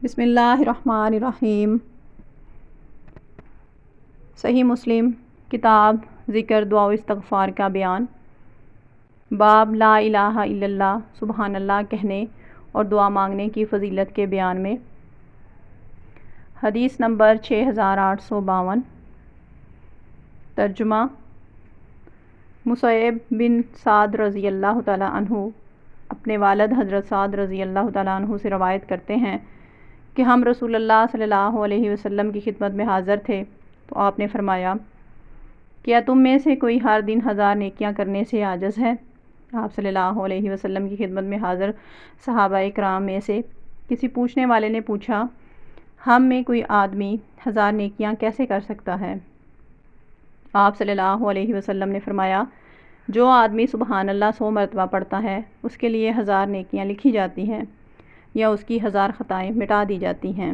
بسم اللہ الرحمن الرحیم۔ صحیح مسلم کتاب ذکر دعا و استغفار کا بیان۔ باب لا الہ الا اللہ سبحان اللہ کہنے اور دعا مانگنے کی فضیلت کے بیان میں۔ حدیث نمبر 6852۔ ترجمہ۔ مصعب بن سعد رضی اللہ تعالیٰ عنہ اپنے والد حضرت سعد رضی اللہ تعالیٰ عنہ سے روایت کرتے ہیں کہ ہم رسول اللہ صلی اللہ علیہ وسلم کی خدمت میں حاضر تھے تو آپ نے فرمایا، کیا تم میں سے کوئی ہر دن 1000 نیکیاں کرنے سے عاجز ہے؟ آپ صلی اللہ علیہ وسلم کی خدمت میں حاضر صحابہ کرام میں سے کسی پوچھنے والے نے پوچھا، ہم میں کوئی آدمی 1000 نیکیاں کیسے کر سکتا ہے؟ آپ صلی اللہ علیہ وسلم نے فرمایا، جو آدمی سبحان اللہ 100 مرتبہ پڑھتا ہے اس کے لیے 1000 نیکیاں لکھی جاتی ہیں یا اس کی 1000 خطائیں مٹا دی جاتی ہیں۔